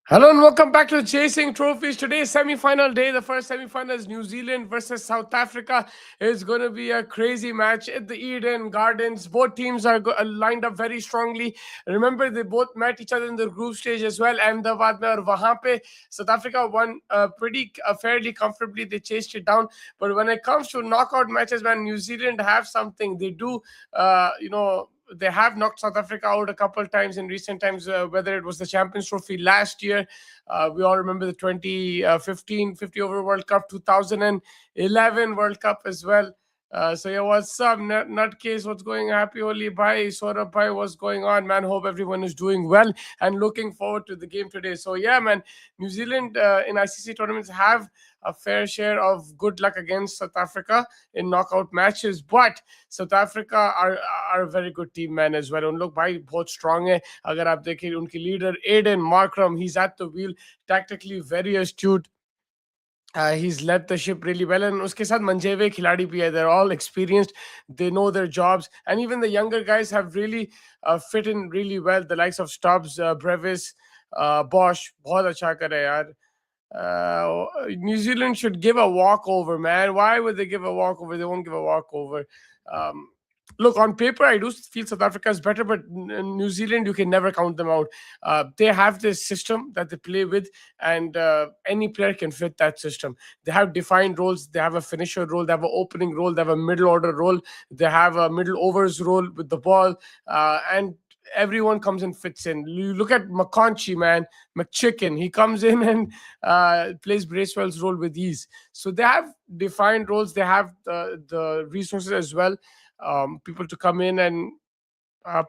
Hello and welcome back to Chasing Trophies. Today's semi-final day. The first semi-final is New Zealand versus South Africa. It's going to be a crazy match at the Eden Gardens. Both teams are lined up very strongly. Remember, they both met each other in the group stage as well. Ahmedabad mein aur wahan pe South Africa won fairly comfortably. They chased it down. But when it comes to knockout matches, man, New Zealand have something. They do, they have knocked South Africa out a couple of times in recent times, whether it was the Champions Trophy last year. We all remember the 2015 50 over World Cup, 2011 World Cup as well. So yeah, what's up, Nutcase? What's going? Happy Holi, bhai, Saurabh bhai, what's going on, man? Hope everyone is doing well and looking forward to the game today. So yeah, man, New Zealand in ICC tournaments have a fair share of good luck against South Africa in knockout matches, but South Africa are a very good team, man, as well. उन लोग भाई बहुत strong है. अगर आप देखें उनकी leader Aiden Markram, he's at the wheel, tactically very astute. He's led the ship really well, and उसके साथ मंजेवे खिलाड़ी भी है. They're all experienced, they know their jobs, and even the younger guys have really fit in really well. The likes of Stubbs, Brevis, Bosch, बहुत अच्छा करे यार. New Zealand should give a walkover, man. Why would they give a walkover? They won't give a walkover. Um, Look, on paper, I do feel South Africa is better, but New Zealand, you can never count them out. They have this system that they play with, and any player can fit that system. They have defined roles. They have a finisher role. They have an opening role. They have a middle order role. They have a middle overs role with the ball, and everyone comes and fits in. You look at McConchy, man, McChicken. He comes in and plays Bracewell's role with ease. So they have defined roles. They have the resources as well, people to come in and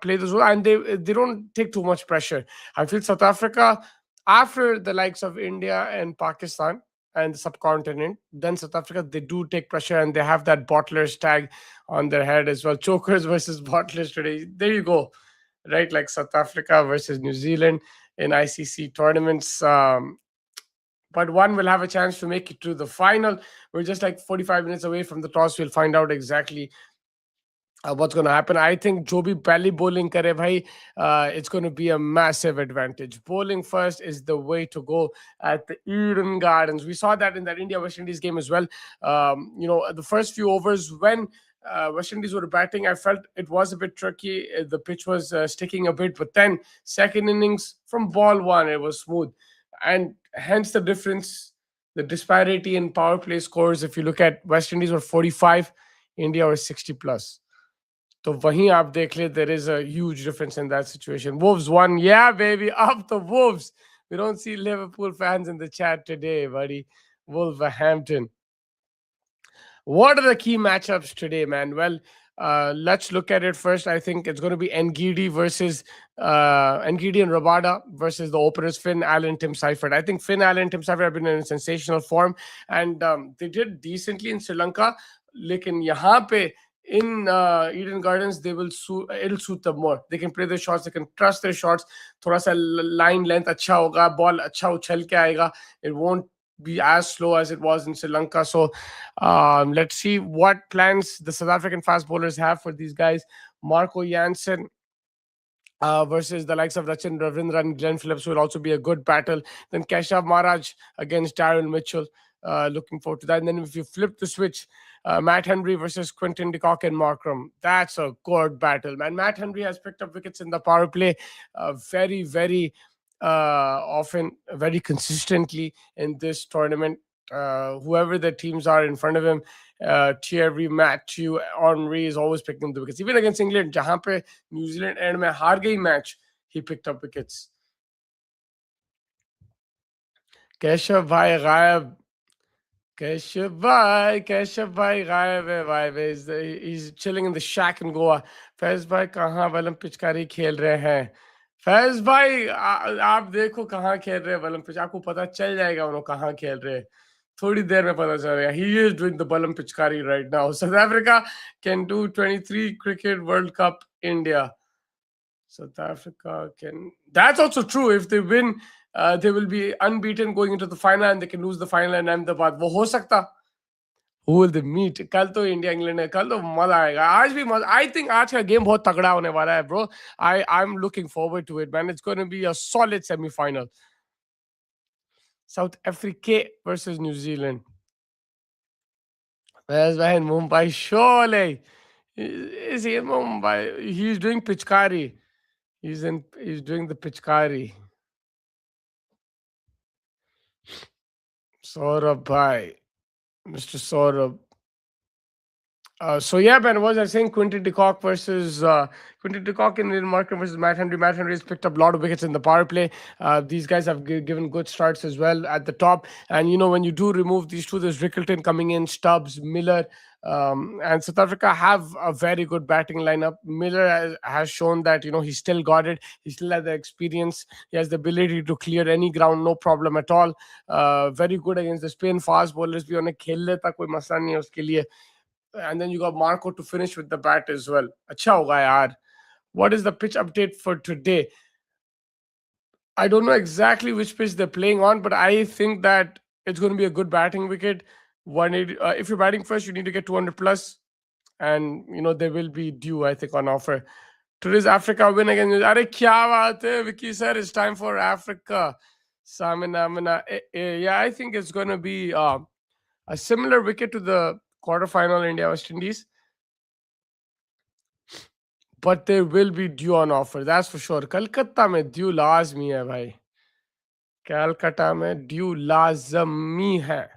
play this role, and they don't take too much pressure. I feel South Africa, after the likes of India and Pakistan and the subcontinent, then South Africa, they do take pressure, and they have that bottlers tag on their head as well. Chokers versus bottlers today. There you go, right? Like South Africa versus New Zealand in ICC tournaments. But one will have a chance to make it to the final. We're just like 45 minutes away from the toss. We'll find out exactly what's going to happen. I think जो भी पहली bowling करे भाई, it's going to be a massive advantage. Bowling first is the way to go at the Eden Gardens. We saw that in that India West Indies game as well. The first few overs when West Indies were batting, I felt it was a bit tricky. The pitch was sticking a bit, but then second innings from ball one, it was smooth, and hence the difference, the disparity in power play scores. If you look at West Indies were 45, India was 60 plus. तो वहीं आप देख ले, there is a huge difference in that situation. Wolves won. Yeah, baby, up the Wolves. We don't see Liverpool fans in the chat today, buddy. Wolverhampton. What are the key matchups today, man? Well, let's look at it first. I think it's going to be Ngidi versus Ngidi and Rabada versus the openers Finn Allen, Tim Seifert. I think Finn Allen, Tim Seifert have been in sensational form, and they did decently in Sri Lanka. लेकिन यहाँ पे in Eden Gardens, it'll suit them more. They can play their shots, they can trust their shots. थोड़ा सा line length अच्छा होगा, ball अच्छा उछल के आएगा. It won't be as slow as it was in Sri Lanka. So let's see what plans the South African fast bowlers have for these guys. Marco Jansen versus the likes of Rachin Ravindra and Glenn Phillips will also be a good battle. Then Keshav Maharaj against Darren Mitchell. Looking forward to that. And then if you flip the switch, Matt Henry versus Quinton de Kock and Markram. That's a good battle, man. Matt Henry has picked up wickets in the power play very, very often, very consistently in this tournament. Whoever the teams are in front of him, Thierry, Matthew, Henry is always picking up the wickets. Even against England, जहाँ पे New Zealand end में हार गई match, he picked up wickets. Keshav bhai gayab. Keshav bhai gayab hai bhai. He's chilling in the shack in Goa. Faiz bhai कहाँ वलम पिचकारी खेल रहे हैं? फैज भाई आप देखो कहाँ खेल रहे हैं बलम पिच, आपको पता चल जाएगा उन्होंने कहाँ खेल रहे हैं. थोड़ी देर में पता चलेगा. He is doing the Balam Pichkari right now. South Africa can do 23 cricket World Cup India. South Africa can. That's also true. If they win, they will be unbeaten going into the final, and they can lose the final in Ahmedabad. वो हो सकता. Who will they meet? कल तो India England है. कल तो मजा आएगा. आज भी मजा. I think आज का गेम बहुत तगड़ा होने वाला है, bro. I'm looking forward to it, man. It's going to be a solid semi-final. South Africa versus New Zealand. Where's behind Mumbai? Surely. Is he in Mumbai? He's doing Pichkari. He's doing the Pichkari. Saurabh bhai. Mr. Saurabh. So yeah, man, what was I saying? Quinton de Kock versus Quinton de Kock in the market versus Matt Henry. Matt Henry has picked up a lot of wickets in the power play. These guys have given good starts as well at the top. And when you do remove these two, there's Rickleton coming in, Stubbs, Miller, and South Africa have a very good batting lineup. Miller has shown that he still got it. He still has the experience. He has the ability to clear any ground, no problem at all. Very good against the spin fast bowlers. भी उन्हें खेल लेता कोई मसला नहीं है उसके लिए. And then you got Marco to finish with the bat as well. Acha hoga yaar. What is the pitch update for today? I don't know exactly which pitch they're playing on, but I think that it's going to be a good batting wicket. If you're batting first, you need to get 200 plus, and there will be due, I think, on offer. Today's Africa win against. Are kya baat hai, Vicky sir? It's time for Africa. Samina. Yeah, I think it's going to be a similar wicket to the quarterfinal India West Indies. But there will be due on offer, that's for sure. Calcutta में due लाजमी है भाई. कलकत्ता में due लाजमी है.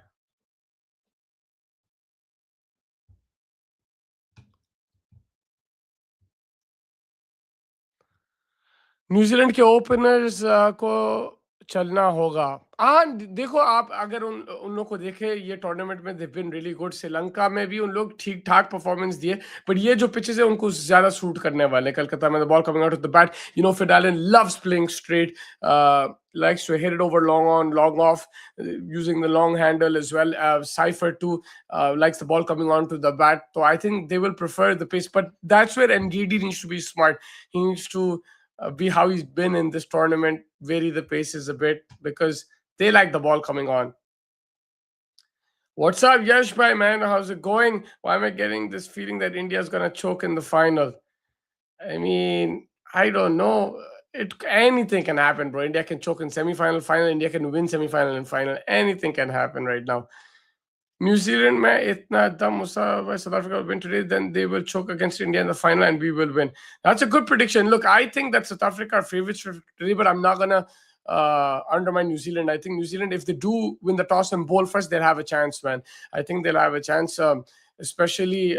New Zealand के openers को चलना होगा. हाँ, देखो आप अगर उन लोग को देखे ये टूर्नामेंट में they been really good. Sri Lanka में भी उन लोग ठीक ठाक परफॉर्मेंस दिए, बट ये जो पिचेस है उनको ज्यादा सूट करने वाले हैं. कलकत्ता में the ball coming out of the bat, फिर Allen loves playing straight, likes to hit it over long on, long off, using the long handle as well. Cypher too likes the ball coming onto the bat. So I think they will prefer the pace, but that's where Ngidi needs to be smart. He needs to be how he's been in this tournament, vary the paces a bit because they like the ball coming on. What's up, Yash bhai, man? How's it going? Why am I getting this feeling that India's gonna choke in the final? I mean, I don't know. Anything can happen, bro. India can choke in semi-final, final. India can win semi-final and final. Anything can happen right now. New Zealand mein itna dam South Africa will win today, then they will choke against India in the final and we will win. That's a good prediction. Look, I think that South Africa are favorites for today, but I'm not gonna undermine New Zealand. I think New Zealand, if they do win the toss and bowl first, they'll have a chance, man. I think they'll have a chance, especially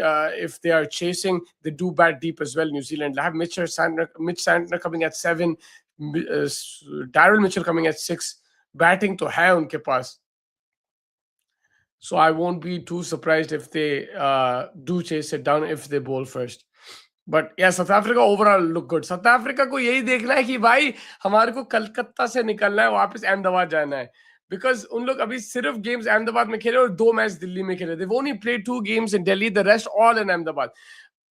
if they are chasing. They do bat deep as well, New Zealand. They have Mitch Santner coming at 7, Daryl Mitchell coming at 6. Batting to hai unke paas. So I won't be too surprised if they do chase it down if they bowl first. But yeah, South Africa overall look good. South Africa को यही देखना है कि भाई हमारे को कलकत्ता से निकलना है, वापस अहमदाबाद जाना है. Because उन लोग अभी सिर्फ गेम्स अहमदाबाद में खेले और 2 मैच दिल्ली में खेले. They've only played 2 games in Delhi, the rest all in Ahmedabad.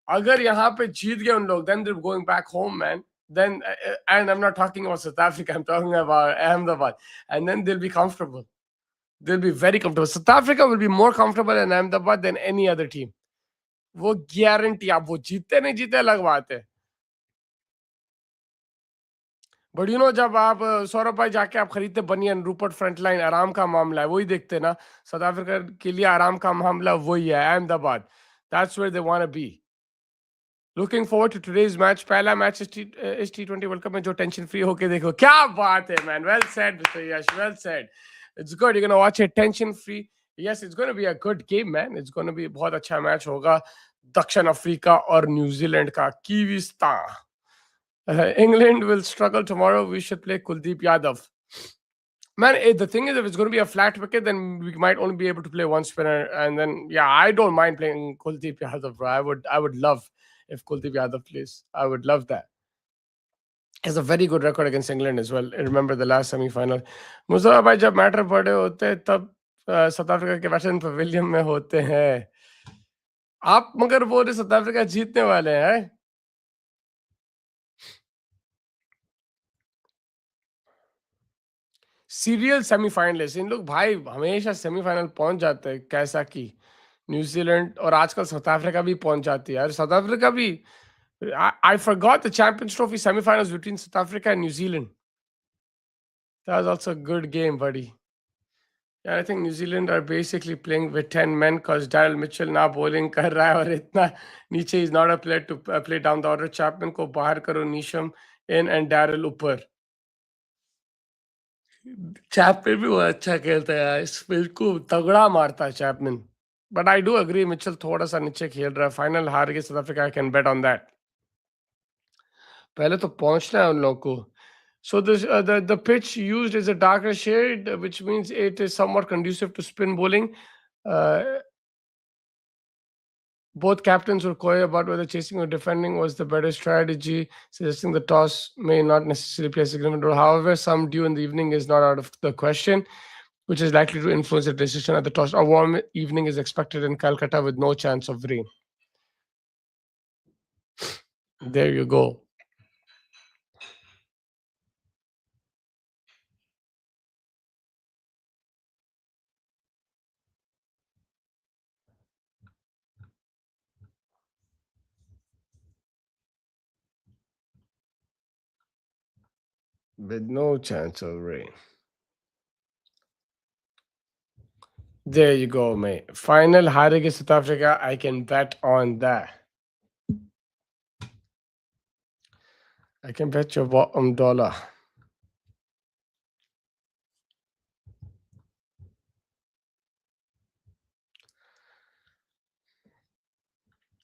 अगर यहाँ पे जीत गए उन लोग, then they're going back home, man. Then and I'm not talking about South Africa, I'm talking about Ahmedabad, and then they'll be comfortable. They'll be very comfortable. South Africa will be more comfortable in Ahmedabad than any other team. वो guarantee. आप वो जीते नहीं जीते अलग बात है. But जब आप सौरभ भाई जाके आप खरीदते बनियन रूपर्ट फ्रंटलाइन, आराम का मामला है, वही देखते ना. साउथ अफ्रीका के लिए आराम का मामला वही है, Ahmedabad. That's where they want to be. Looking forward to today's match. पहला मैच इस T20 वर्ल्ड कप में जो टेंशन फ्री होके देखो. क्या बात है, man. Well said mister Yash, well said. It's good. You're going to watch it tension free. Yes, it's going to be a good game, man. It's going to be बहुत अच्छा match होगा. दक्षिण Africa और New Zealand का. कीविस्तान. England will struggle tomorrow. We should play Kuldeep Yadav. Man, the thing is, if it's going to be a flat wicket, then we might only be able to play one spinner. And then, yeah, I don't mind playing Kuldeep Yadav, bro. I would love if Kuldeep Yadav plays. I would love that. Has a very good record against England as well. I remember the last semi-final. Mustafa भाई जब matter बड़े होते हैं तब south Africa के batsman pavilion में होते हैं. आप मगर बोल रहे साउथ अफ्रीका जीतने वाले हैं. सीरियल सेमीफाइनलिस्ट इन लोग भाई हमेशा सेमीफाइनल पहुंच जाते हैं. कैसा कि न्यूजीलैंड और आजकल साउथ अफ्रीका भी पहुंच जाती है. यार साउथ अफ्रीका भी. I forgot the Champions Trophy semifinals between South Africa and New Zealand. That was also a good game, buddy. Yeah, I think New Zealand are basically playing with 10 men because Daryl Mitchell now bowling कर रहा है और इतना नीचे is not a player to play down the order. Chapman को बाहर करो, Nisham in and Daryl ऊपर. चैपमैन भी बहुत अच्छा खेलता है यार, स्पिन को तगड़ा मारता है Chapman. But I do agree Mitchell थोड़ा सा नीचे खेल रहा है. फाइनल हार के south Africa, I can bet on that. पहले तो पहुंचना है उन लोगों को. So the pitch used is a darker shade, which means it is somewhat conducive to spin bowling. Uh, Both captains were coy about whether chasing or defending was the better strategy, suggesting the toss may not necessarily play a significant role. However, some dew in the evening is not out of the question, which is likely to influence the decision at the toss. A warm evening is expected in Calcutta with no chance of rain. There you go. With no chance of rain. There you go, mate. Final हार against South Africa. I can bet on that. I can bet your bottom dollar.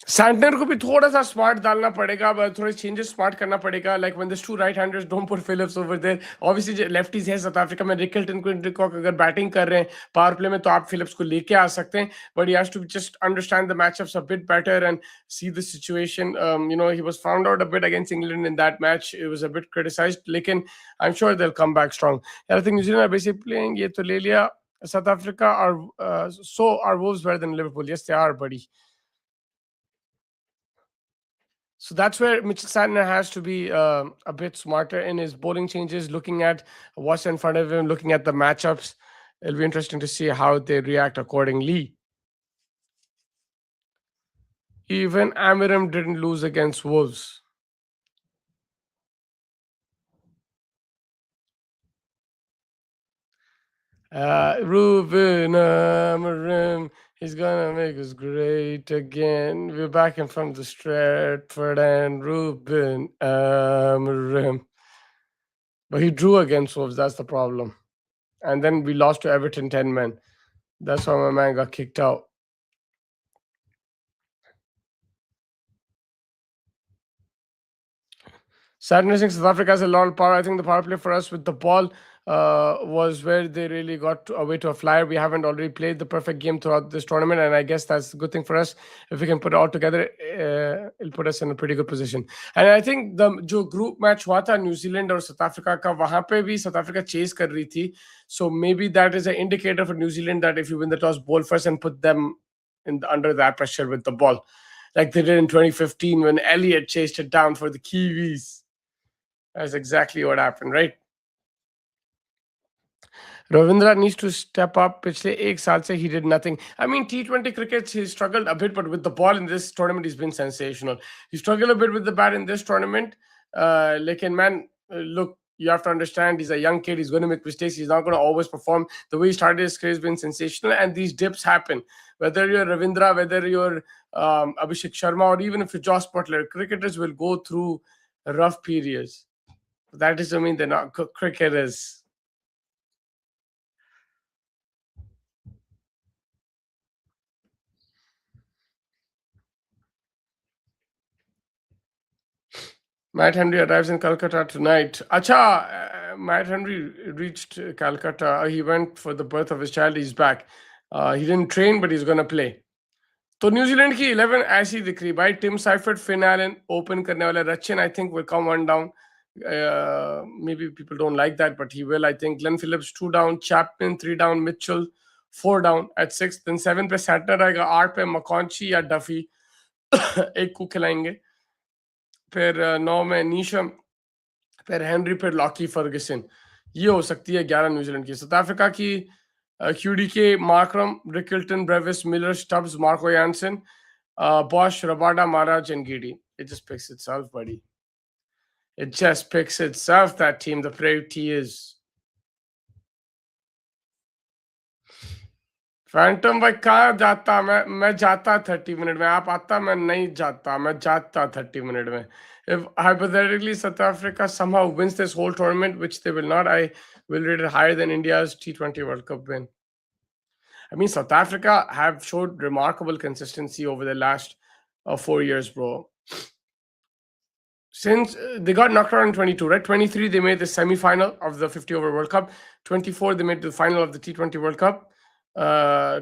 Santner को भी थोड़ा सा smart डालना पड़ेगा, थोड़े changes smart करना पड़ेगा. Like when there two right handers, don't put Phillips over there. Obviously lefties है साउथ अफ्रीका में. रिकल्टन क्विंटकॉक अगर बैटिंग कर रहे हैं पावर प्ले में तो आप फिलिप्स को लेके आ सकते हैं, but he has to just understand the matchups a bit better and see the situation. You know, he was found out a bit against England in that match. It was a bit criticised, लेकिन I am sure they will come back strong. I think New Zealand are basically playing, ये तो ले लिया. South Africa are so are wolves better than Liverpool. Yes they are, buddy. So that's where Mitchell Santner has to be a bit smarter in his bowling changes, looking at what's in front of him, looking at the matchups. It'll be interesting to see how they react accordingly. Even Amiram didn't lose against Wolves. Ruben Amiram, he's gonna make us great again. We're back in front of the Stratford and Ruben Amiram. But he drew against Wolves, that's the problem. And then we lost to Everton 10 men. That's why my man got kicked out. Sadness in South Africa has a lot of power. I think the power play for us with the ball was where they really got away to a flyer. We haven't already played the perfect game throughout this tournament, and I guess that's a good thing for us. If we can put it all together, it'll put us in a pretty good position. And I think the जो group match हुआ था New Zealand और South Africa का, वहाँ पे भी South Africa chase कर रही थी. So maybe that is an indicator for New Zealand that if you win the toss, bowl first and put them under that pressure with the ball, like they did in 2015 when Elliott chased it down for the Kiwis. That's exactly what happened, right? Ravindra needs to step up. पिछले एक साल से he did nothing. I mean, T20 cricket, he struggled a bit, but with the ball in this tournament, he's been sensational. He struggled a bit with the bat in this tournament. Lekin, man, look, you have to understand, he's a young kid. He's going to make mistakes. He's not going to always perform. The way he started his career has been sensational, and these dips happen. Whether you're Ravindra, whether you're Abhishek Sharma, or even if you're Josh Butler, cricketers will go through rough periods. That doesn't mean they're not cricketers. Matt Henry arrives in Calcutta tonight. Acha, Matt Henry reached Calcutta. He went for the birth of his child. He's back. He didn't train, but he's going to play. तो New Zealand की 11 ऐसी दिख रही भाई. Tim Seifert, Finn Allen open करने वाले. Rachin I think will come one down. Maybe people don't like that, but he will. I think Glenn Phillips 2 down, Chapman 3 down, Mitchell 4 down at 6. Then 7 पे Santner आएगा, 8 पे मकॉन्ची या Duffy एक को खिलाएंगे. फिर 9 में नीशम, फिर हेनरी, फिर लॉकी फर्गसन. ये हो सकती है 11 न्यूजीलैंड की. साउथ अफ्रीका की QDK, Markram, Rickelton, Brevis, Miller, Stubbs, Marco Jansen, Bosch, Rabada, Maharaj and गिडी. It just picks itself, buddy. It just picks itself, that team, the brave T is. Phantom भाई कहाँ जाता? मैं जाता 30 मिनट में, आप आता? मैं नहीं जाता, मैं जाता 30 मिनट में. If hypothetically South Africa somehow wins this whole tournament, which they will not, I will rate it higher than India's T20 World Cup win. I mean, South Africa have showed remarkable consistency over the last 4 years, bro. Since they got knocked out in 22, right? 23, they made the semi-final of the 50 over World Cup. 24, they made the final of the T20 World Cup.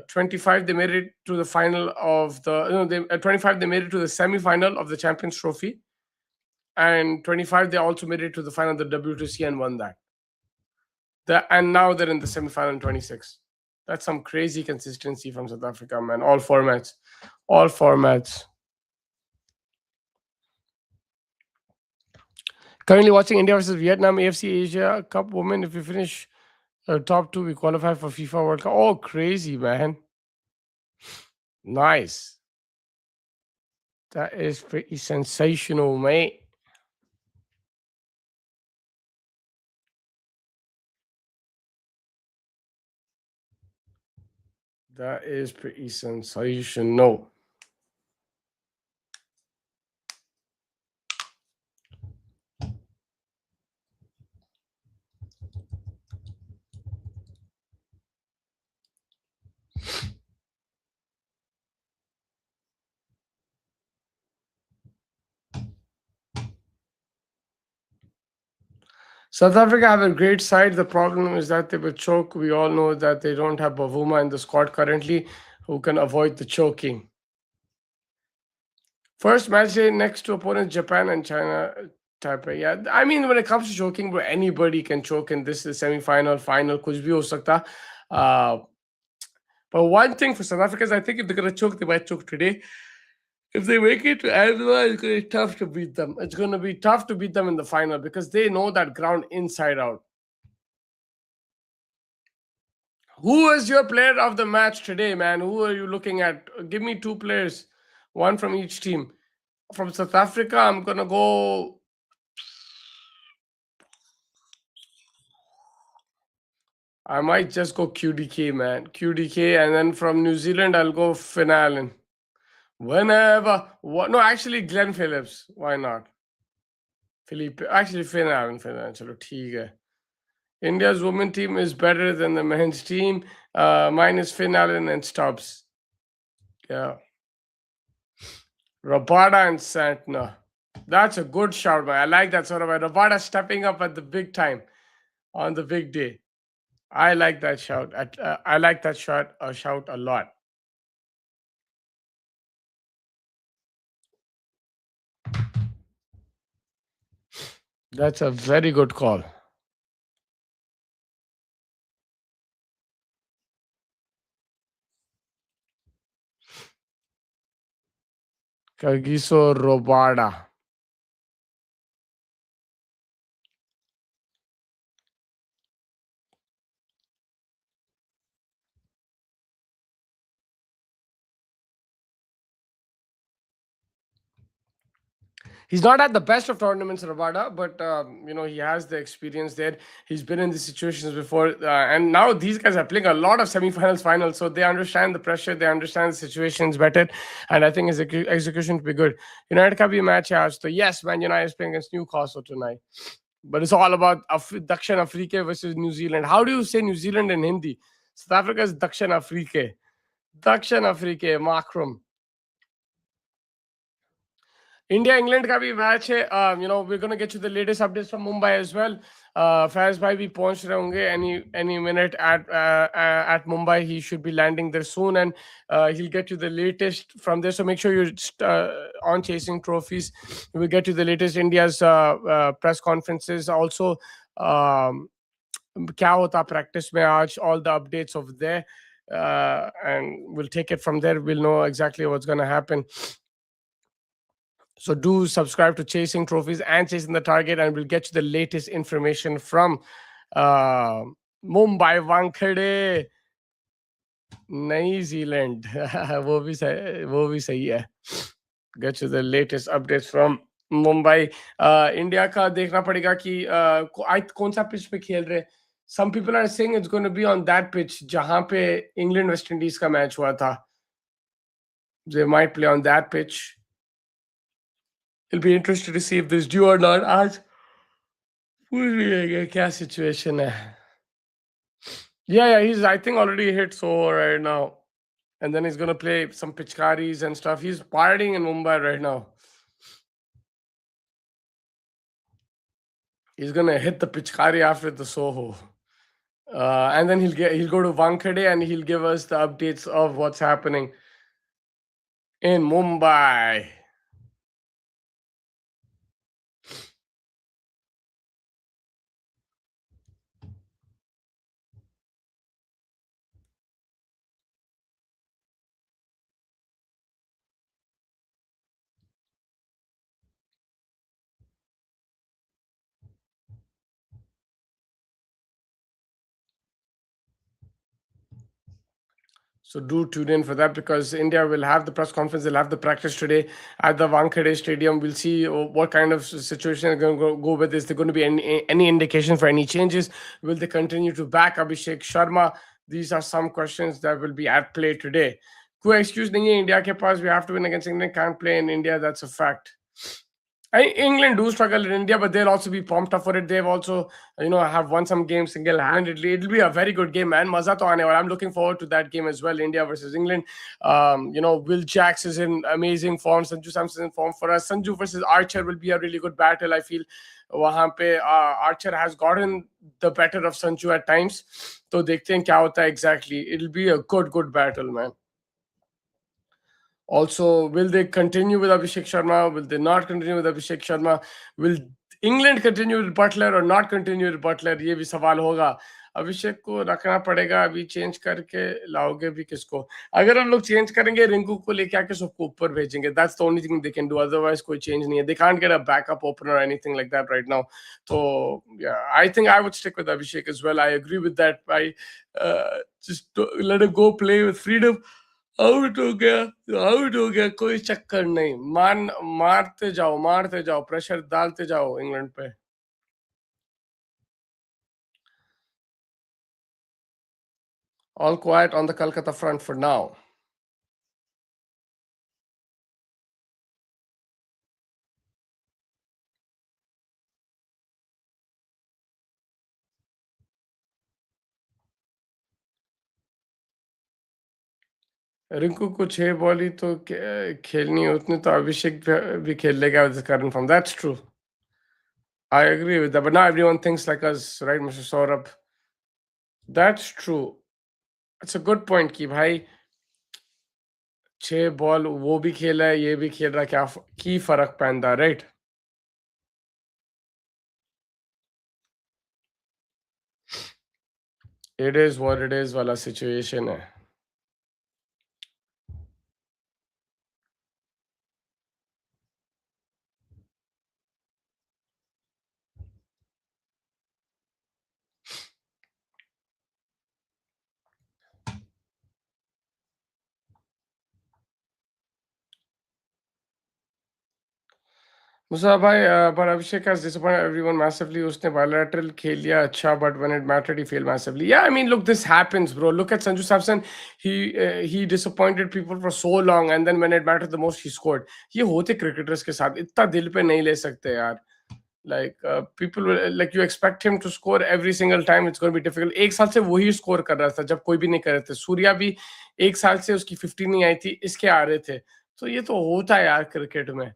25, they made it to the final of the. No, 25, they made it to the semi-final of the Champions Trophy. And 25, they also made it to the final of the WTC and won that. And now they're in the semi-final in 26. That's some crazy consistency from South Africa, man. All formats. All formats. Currently watching India versus Vietnam AFC Asia Cup Women. If we finish top two, we qualify for FIFA World Cup. Oh, crazy, man. Nice. That is pretty sensational, mate. That is pretty sensational. South Africa have a great side. The problem is that they will choke. We all know that they don't have Bavuma in the squad currently who can avoid the choking. First match day next to opponents Japan and China. Taipei. Yeah, I mean, when it comes to choking, bro, anybody can choke in this semi-final, final, kuch bhi ho sakta. But one thing for South Africa is I think if they're going to choke, they might choke today. If they make it to Andover, it's going to be tough to beat them. It's going to be tough to beat them in the final because they know that ground inside out. Who is your player of the match today, man? Who are you looking at? Give me two players, one from each team. From South Africa, I'm going to go. I might just go QDK, man. QDK. And then from New Zealand, I'll go Finn Allen. Whenever. What? No, actually, Glenn Phillips. Why not? Philippe. Actually, Finn Allen. Chalo, theek hai. India's women team is better than the men's team. Mine is Finn Allen and Stubbs. Yeah. Rabada and Santner. That's a good shout, man. I like that sort of. Rabada stepping up at the big time on the big day. I like that shout. I like that shout a lot. That's a very good call. Kagiso Robada. He's not at the best of tournaments, Rabada, but he has the experience there. He's been in these situations before, and now these guys are playing a lot of semifinals, finals, so they understand the pressure, they understand the situations better, and I think his execution will be good. United का भी match है आज तो. Yes, Man United is playing against Newcastle tonight, but it's all about Dakshin Afrika versus New Zealand. How do you say New Zealand in Hindi? South Africa is Dakshin Afrika. Dakshin Afrika, Makram. India England का भी match है. We're going to get you the latest updates from Mumbai as well. Faiz bhai भी पहुंच रहे होंगे any minute at Mumbai. He should be landing there soon, and he'll get you the latest from there. So make sure you're on Chasing Trophies. We'll get you the latest India's press conferences. Also, क्या होता practice में आज, all the updates over there, and we'll take it from there. We'll know exactly what's going to happen. So do subscribe to Chasing Trophies and Chasing the Target, and we'll get you the latest information from Mumbai Wankhede, New Zealand. वो भी सही है. Get you the latest updates from Mumbai. India का देखना पड़ेगा कि कौन सा पिच पे खेल रहे. Some people are saying it's going to be on that pitch जहाँ पे England West Indies का मैच हुआ था. They might play on that pitch. It'll be interesting to see if this due or not. आज पूछ लिएगा क्या situation है. Yeah, he's I think already hit so right now. And then he's gonna play some pitchkaris and stuff. He's partying in Mumbai right now. He's gonna hit the pitchkari after the Soho. And then he'll go to Wankhede and he'll give us the updates of what's happening in Mumbai. So do tune in for that because India will have the press conference. They'll have the practice today at the Wankhede Stadium. We'll see what kind of situation they're going to go with. Is there going to be any indication for any changes? Will they continue to back Abhishek Sharma? These are some questions that will be at play today. कोई excuse नहीं है India के पास. We have to win against England. Can't play in India. That's a fact. England do struggle in India, but they'll also be pumped up for it. They've also, have won some games single-handedly. It'll be a very good game, man. Maza to aane wala. I'm looking forward to that game as well. India versus England. Will Jacks is in amazing form. Sanju Samson in form for us. Sanju versus Archer will be a really good battle. I feel वहाँ पे Archer has gotten the better of Sanju at times. तो देखते हैं क्या होता है exactly. It'll be a good battle, man. Also, will they continue with Abhishek Sharma? Will they not continue with Abhishek Sharma? Will England continue with Butler or not continue with Butler? ये भी सवाल होगा. अभिषेक को रखना पड़ेगा. अभी change करके लाओगे भी किसको? अगर हम लोग चेंज करेंगे रिंकू को लेके आके सबको ऊपर भेजेंगे. That's the only thing they can do. Otherwise कोई change नहीं है. They can't get a backup opener or anything like that right now. So yeah, I think I would stick with Abhishek as well. I agree with that. I just let him go play with freedom. Out हो गया कोई चक्कर नहीं. मारते जाओ pressure डालते जाओ England पे. All quiet on the Kolkata front for now. Rinku को 6 बॉल ही तो खेलनी है उतनी तो अभिषेक भी खेल लेगा with the current form. That's true. I agree with that, but not everyone thinks like us, right, Mr. Saurabh? That's true. It's a good point कि भाई 6 बॉल वो भी खेला है ये भी खेल रहा क्या की फर्क पैंदा, right? It is what it is वाला situation है. Musa bhai, but Abhishek has disappointed everyone massively. Usne bilateral खेल लिया अच्छा, but when it mattered, he failed massively. Yeah, I mean, look, this happens, bro. Look at Sanju Samson. He disappointed people for so long, and then when it mattered the most, he scored. ये होते cricketers के साथ इतना दिल पे नहीं ले सकते यार. Like people will, like you expect him to score every single time. It's going to be difficult. एक साल से वही score कर रहा था जब कोई भी नहीं कर रहे थे. सूर्या भी एक साल से उसकी 50 नहीं आई थी, इसके आ रहे थे. तो ये तो होता है यार क्रिकेट में.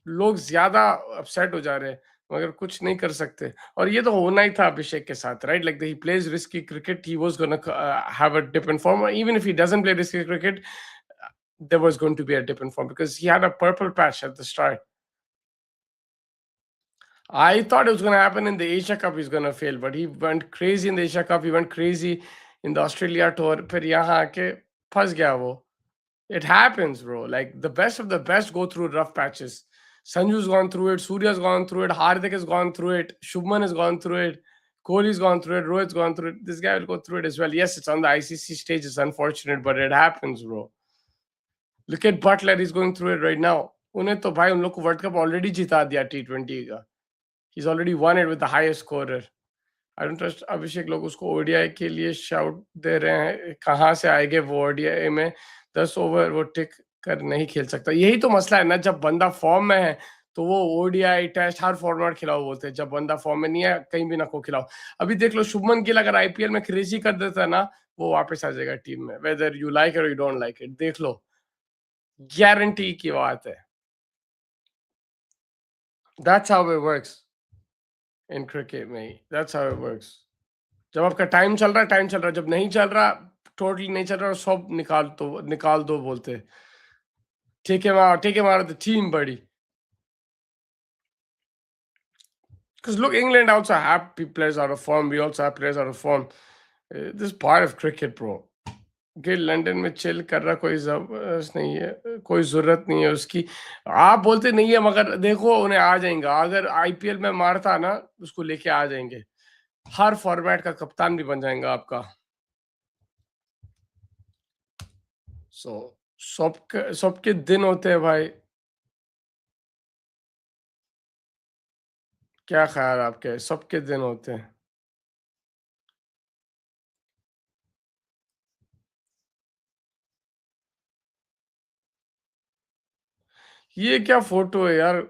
लोग ज्यादा अपसेट हो जा रहे हैं मगर कुछ नहीं कर सकते और ये तो होना ही था अभिषेक के साथ right like he plays risky cricket he was gonna have a dip in form even if he doesn't play risky cricket there was going to be a dip in form because he had a purple patch at the start. I thought it was going to happen in the Asia Cup he's going to fail but he went crazy in the Asia Cup, he went crazy in the Australia tour, फिर यहाँ आके फंस गया वो. It happens, bro. Like the best of the best go through rough patches. Sanju's gone through it. Surya's gone through it. Hardik has gone through it. Shubman has gone through it. Kohli's gone through it. Rohit's gone through it. This guy will go through it as well. Yes, it's on the ICC stage. It's unfortunate, but it happens, bro. Look at Butler. He's going through it right now. उन्हें तो भाई उन लोग को world cup already जिता दिया T20 का. He's already won it with the highest scorer. I don't trust Abhishek, लोग उसको ओडीआई के लिए शाउट दे रहे हैं, कहाँ से आएंगे वो ओडीआई में 10 ओवर वो टिक कर नहीं खेल सकता। यही तो मसला है ना, जब बंदा फॉर्म में है तो वो ओडीआई टेस्ट हर फॉर्मेट खिलाओ बोलते हैं, जब बंदा फॉर्म में नहीं है कहीं भी ना को खिलाओ। अभी देख लो शुभमन गिल अगर आईपीएल में क्रेजी कर देता है ना, वो वापस आ जाएगा टीम में, वेदर यू लाइक इट और यू डोंट लाइक इट, देख लो, गारंटी की बात है। That's how it works in cricket में, दैट्स हाउ इट वर्क्स। जब आपका टाइम चल रहा है टाइम चल रहा है, जब नहीं चल रहा, टोटली नहीं चल रहा, सब निकाल दो बोलते, ठीक है मारो द टीम बड़ी। Because look, England also have players out of form. We also have players out of form. This is part of cricket, bro. Gill London में चिल कर रहा, कोई जबरदस्त नहीं है, कोई जरूरत नहीं है उसकी। आप बोलते नहीं है मगर देखो उन्हें आ जाएगा, अगर आईपीएल में मारता ना उसको लेके आ जाएंगे, हर फॉर्मेट का कप्तान भी बन जाएगा आपका। सो सबके सबके दिन होते हैं भाई। क्या ख्याल है आपके, सबके दिन होते हैं। ये क्या फोटो है यार,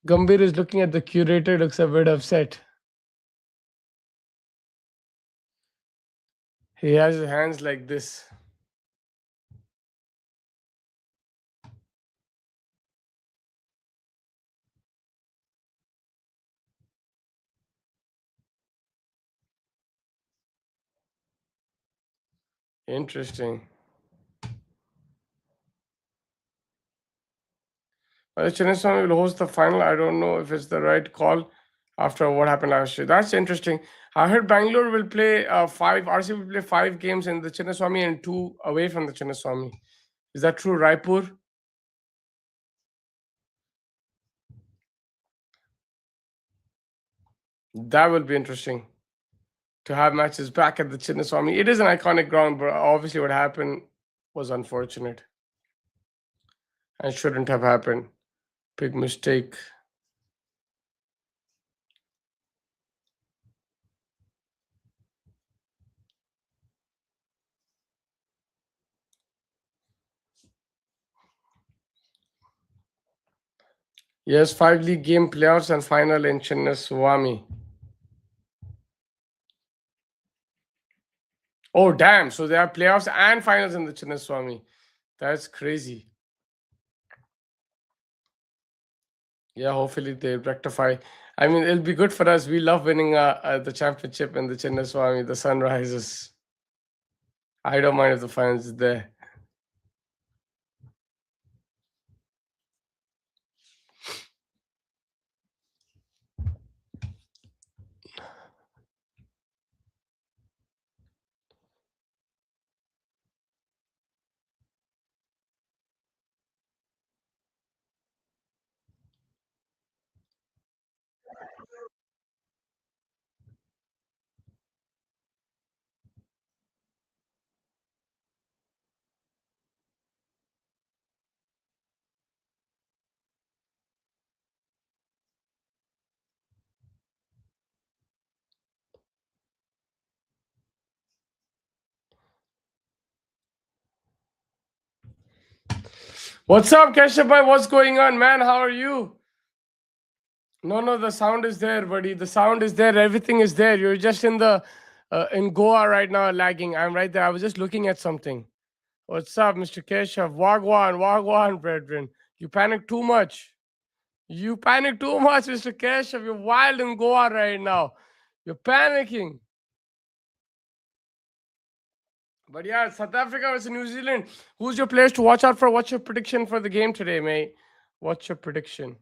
गंभीर is looking at the curator, looks a bit upset. He has his hands like this. Interesting. Chennai will host the final. I don't know if it's the right call after what happened last year. That's interesting. I heard Bangalore will play five. RCB will play 5 games in the Chinnaswamy and 2 away from the Chinnaswamy. Is that true, Raipur? That will be interesting to have matches back at the Chinnaswamy. It is an iconic ground, but obviously what happened was unfortunate and shouldn't have happened. Big mistake. Yes, 5 league game playoffs and final in Chinnaswamy. Oh, damn. So there are playoffs and finals in the Chinnaswamy. That's crazy. Yeah, hopefully they rectify. I mean, it'll be good for us. We love winning the championship in the Chinnaswamy, the Sunrises. I don't mind if the finals is there. What's up, Keshav bhai? What's going on, man? How are you? No, the sound is there, buddy. The sound is there. Everything is there. You're just in Goa right now, lagging. I'm right there. I was just looking at something. What's up, Mr. Keshav? Wagwan, brethren. You panic too much. You panic too much, Mr. Keshav. You're wild in Goa right now. You're panicking. But yeah, South Africa versus New Zealand. Who's your players to watch out for? What's your prediction for the game today, mate? What's your prediction?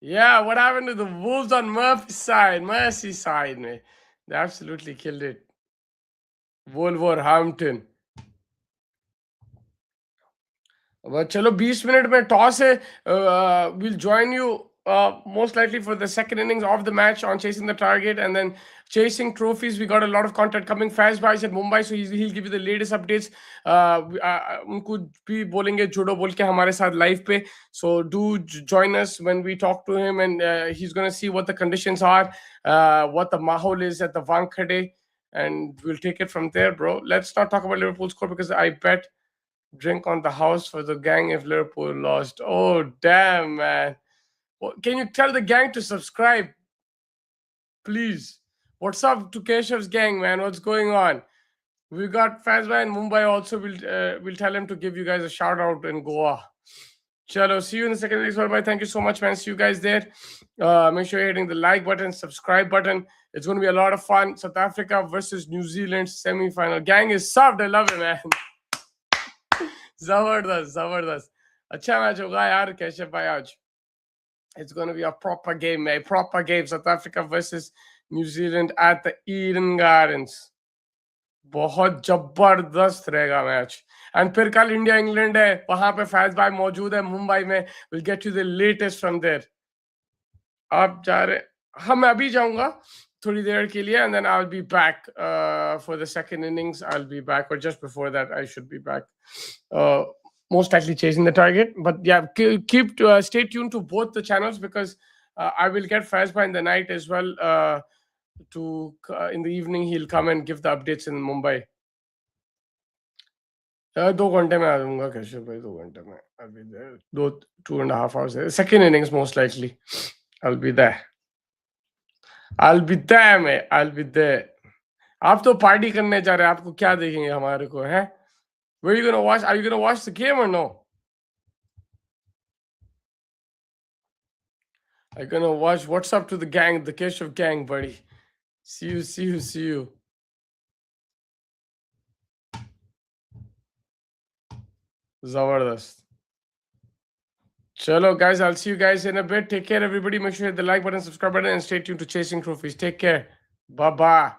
Yeah, what happened to the Wolves on Murphy's side? Mercy side, mate. They absolutely killed it. Wolverhampton. But चलो 20 minute में toss है. We'll join you most likely for the second innings of the match on chasing the target and then chasing trophies. We got a lot of content coming. Faz Bhai is at Mumbai, so he'll give you the latest updates. उनको भी बोलेंगे जुड़ो बोल के हमारे साथ live पे. So do join us when we talk to him, and he's gonna see what the conditions are, what the mahol is at the Wankhede, and we'll take it from there, bro. Let's not talk about Liverpool's score because I bet drink on the house for the gang if Liverpool lost. Oh damn, man. Well, can you tell the gang to subscribe, please? What's up to Keshav's gang, man? What's going on? We got Fazba in Mumbai also. We'll tell him to give you guys a shout out in Goa. Chalo, see you in the second innings. Bye. Thank you so much, man. See you guys there. Make sure you're hitting the like button, subscribe button. It's going to be a lot of fun. South Africa versus New Zealand semi-final. Gang is soft. I love it, man. Zabardast, zabardast. Acha match hoga yaar, Keshav bhai aaj. It's going to be a proper game, man. Proper game. South Africa versus New Zealand at the Eden Gardens. बहुत जबरदस्त रहेगा match. And फिर कल India England है, वहां पे फैज भाई मौजूद है मुंबई में. Will get you the latest from there. आप जा रहे? हाँ, मैं अभी जाऊंगा थोड़ी देर के लिए, and then I will be back for the second innings. I will be back, और just before that I should be back, most likely chasing the target. But yeah, keep stay tuned to both the channels because I will get Fazba in the night as well. In the evening he'll come and give the updates in Mumbai. 2 घंटे में आ जाऊंगा कैशव भाई. 2 घंटे में I'll be there. 2.5 hours. Second innings most likely I'll be there. I'll be there, man. I'll be there. आप तो party करने जा रहे हैं, आपको क्या देखेंगे हमारे को, हैं? Where are you gonna watch? Are you gonna watch the game or no? Are you gonna watch? What's up to the gang, the Keshav gang, buddy? See you. Zabardast. Chalo, guys, I'll see you guys in a bit. Take care, everybody. Make sure you hit the like button, subscribe button, and stay tuned to Chasing Trophies. Take care. Bye-bye.